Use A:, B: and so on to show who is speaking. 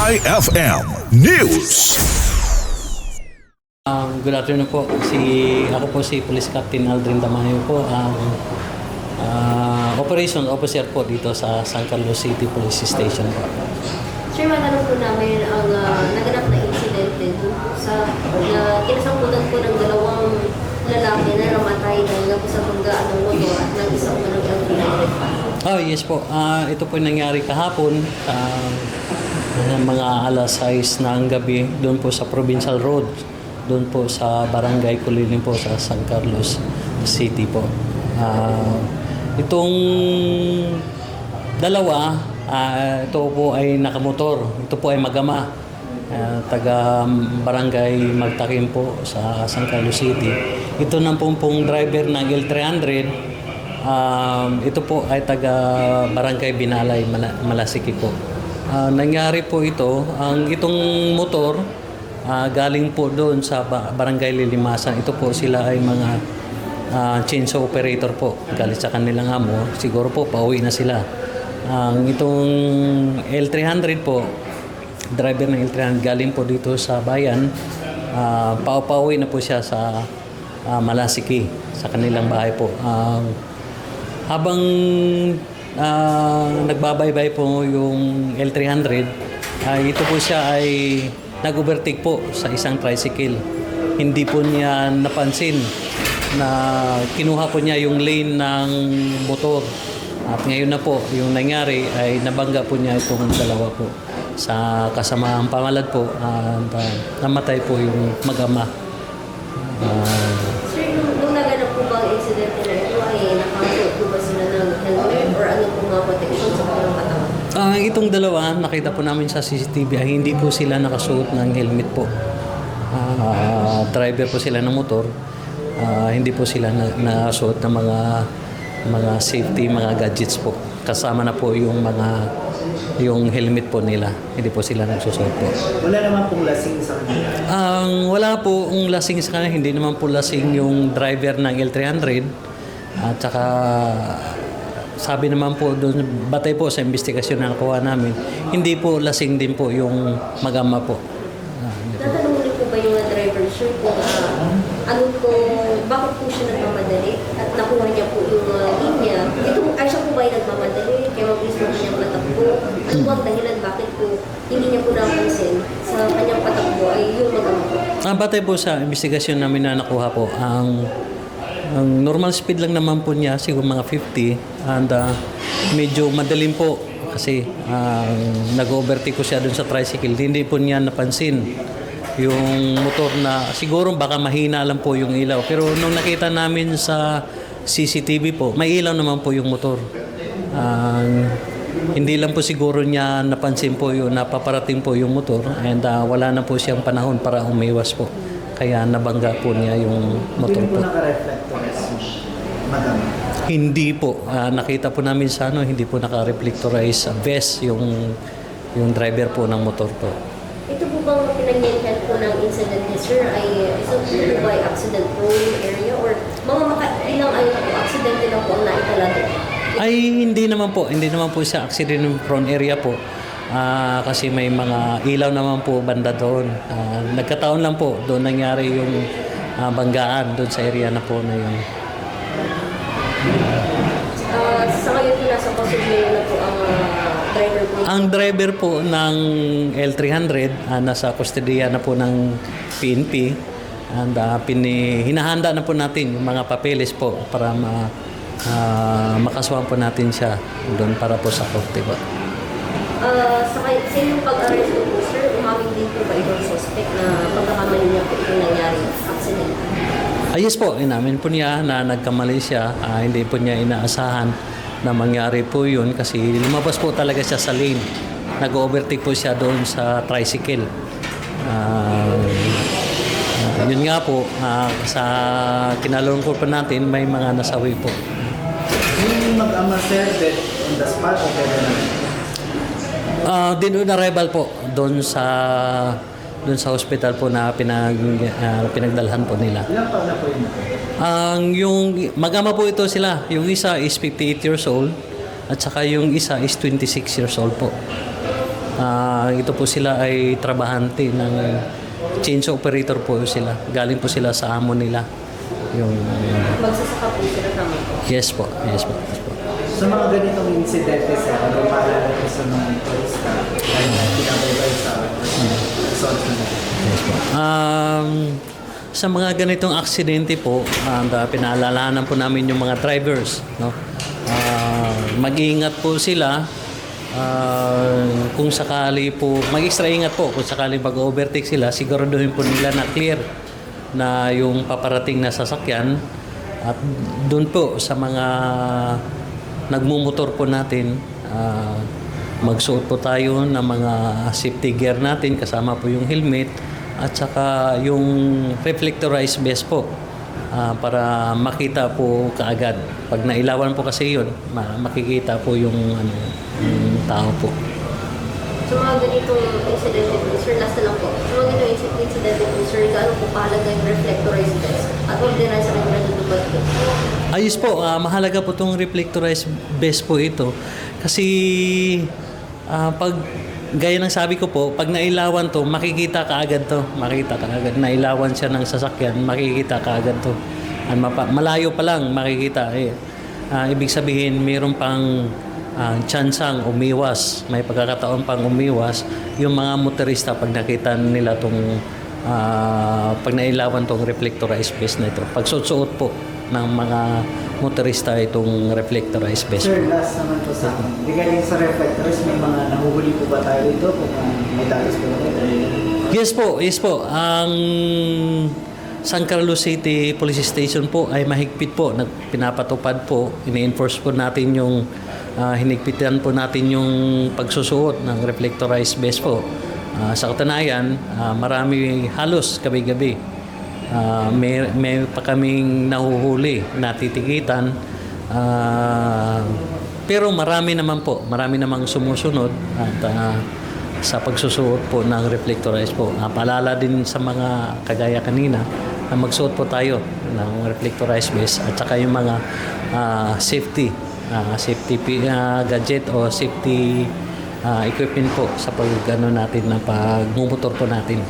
A: IFM News.
B: Good afternoon po. Ako po si Police Captain Aldrin Damayo po, ang Operation Officer po dito sa San Carlos City Police Station po.
C: Sir, matanong po namin ang naganap na insidente dun po sa kinasangkutan po ng dalawang lalaki na namatay dahil nga po sa banggaan ng motor at ng isang umanong L300 pa.
B: Yes po. Ito po nangyari kahapon, mga alas 6 ng gabi doon po sa Provincial Road, doon po sa Barangay Kuliling po sa San Carlos City po. Itong dalawa, ito po ay nakamotor. Ito po ay magama. Taga Barangay Magtakim po sa San Carlos City. Ito na pong driver ng L300. Ito po ay taga Barangay Binalay, Malasiki po. Nangyari po ito, itong motor galing po doon sa Barangay Lilimasan. Ito po sila ay mga chainsaw operator po. Galing sa kanilang amo. Siguro po pauwi na sila. Itong L300 po, driver ng L300 galing po dito sa bayan. Pauwi na po siya sa Malasiki, sa kanilang bahay po. Habang nagbabaybay po yung L300, ito po siya ay nag-overtake po sa isang tricycle. Hindi po niya napansin na kinuha po niya yung lane ng motor. At ngayon na po, yung nangyari ay nabangga po niya itong dalawa po. Sa kasamaang pamalad po, namatay po yung magama.
C: Sir, nung naganap po ba ang insidente na ito ay nakasuot po ba sila ng helmet or ano po mga protection sa kanilang katawan?
B: Itong dalawa, nakita po namin sa CCTV ay hindi po sila nakasuot ng helmet po. Driver po sila ng motor. Hindi po sila nakasuot ng mga safety, mga gadgets po. Kasama na po yung helmet po nila. Hindi po sila nagsusuot po.
D: Wala naman pong lasing sa kanila?
B: Wala po ang lasing sa kanila. Hindi naman po lasing yung driver ng L300. At saka sabi naman po doon, batay po sa investigasyon na nakuha namin, hindi po lasing din po yung magama po.
C: Tatanong ulit po ba yung driver, sir, kung bakit po siya nagmamadali at nakuha niya po yung linya? Ay siya po ba yung nagmamadali? Kaya mabilis po kanyang patakbo? Ano po ang dahilan bakit po hindi niya po napansin sa kanyang patakbo ay yung magama po?
B: Batay po sa investigasyon namin na nakuha po, ang normal speed lang naman po niya, siguro mga 50, and medyo madaling po kasi nag-overtake ko siya dun sa tricycle. Hindi po niya napansin yung motor na siguro baka mahina lang po yung ilaw. Pero nung nakita namin sa CCTV po, may ilaw naman po yung motor. Hindi lang po siguro niya napansin po yung napaparating po yung motor, and wala na po siyang panahon para umiwas po. Kaya nabangga po niya yung motor po.
D: Hindi po naka-reflectors, madam?
B: Hindi po. Nakita po namin sa hindi po naka-reflectorize vest yung driver po ng motor po.
C: Ito po bang pinangyayhan po ng incident ni sir ay ito po ba ay accident prone area or ilang aksidente lang po ang naitala doon?
B: Ay hindi naman po siya accident prone area po. Kasi may mga ilaw naman po banda doon. Nagkataon lang po doon nangyari yung banggaan doon sa area na po na yun.
C: Sa ngayon po nasa posible na po ang driver po.
B: Ang driver po ng L300 nasa kustodiya na po ng PNP, and hinahanda na po natin yung mga papeles po para makaswan po natin siya doon para po sa korte po.
C: Sa inyong pag-arrest po sir, umamin din po ba ibang suspect na pagkakamali niya po itong nangyari accident?
B: Yes po, inamin po niya na nagkamali siya. Hindi po niya inaasahan na mangyari po yun kasi lumabas po talaga siya sa lane. Nag-overtake po siya doon sa tricycle. Yun nga po, sa kinalungkot po natin, may mga nasawi po.
D: Yung mag-ama sir, dead on the spot o pwede na?
B: Din arrival po doon sa hospital po na pinagdalhan po nila.
D: Ilang taon na po yun?
B: Yung magama po ito sila. Yung isa is 58 years old at saka yung isa is 26 years old po. Ito po sila ay trabahante ng chainsaw operator po sila. Galing po sila sa amo nila. Yung,
C: Magsasaka po sila tama po.
B: yes po, yes po. Yes po.
D: Sa mga ganitong insidente, sir, ano paalala ko sa mga turista dahil na pinabay sa resort na
B: Yes po. Sa mga ganitong aksidente po, pinaalalahanan po namin yung mga drivers, no? Mag-iingat po sila. Kung sakali po, mag-extra ingat po kung sakali mag-overtake sila, siguraduhin po nila na clear na yung paparating na sasakyan. At doon po sa mga nagmumotor po natin, magsuot po tayo ng mga safety gear natin, kasama po yung helmet at saka yung reflectorized vest po, para makita po kaagad. Pag nailawan po kasi yun, makikita po yung tao po.
C: Sa mga ganitong incident po, sir, last na lang po. Sa mga ganitong incident po, sir, gaano po kahalaga yung reflectorized vest at ordinary sa mga natutupad po?
B: Ayos po, mahalaga po itong reflectorized vest po ito. Kasi pag, gaya ng sabi ko po, pag nailawan to, makikita kaagad to. Makikita kaagad. Nailawan siya ng sasakyan, makikita kaagad to. Malayo pa lang makikita. Ibig sabihin, mayroon pang tsansang umiwas. May pagkakataon pang umiwas. Yung mga motorista, pag nakita nila itong pag nailawan itong reflectorized vest na ito. Pag suot po ng mga motorista itong reflectorized vest.
D: Sir, last naman po sa akin. Regarding sa reflectors, may mga nahuhuli po ba tayo ito kung may dalos po ba?
B: Yes po. Ang San Carlos City Police Station po ay mahigpit po. Pinapatupad po, ini-enforce po natin yung hinigpitan po natin yung pagsusuot ng reflectorized vest po. Sa katunayan, marami halos gabi-gabi. May pa kaming nahuhuli, natitikitan. Pero marami namang sumusunod at sa pagsusuot po ng reflectorized po. Paalala din sa mga kagaya kanina na magsuot po tayo ng reflectorized vest at saka yung mga safety gadget o safety equipment po sa pag natin na pagmumotor po natin.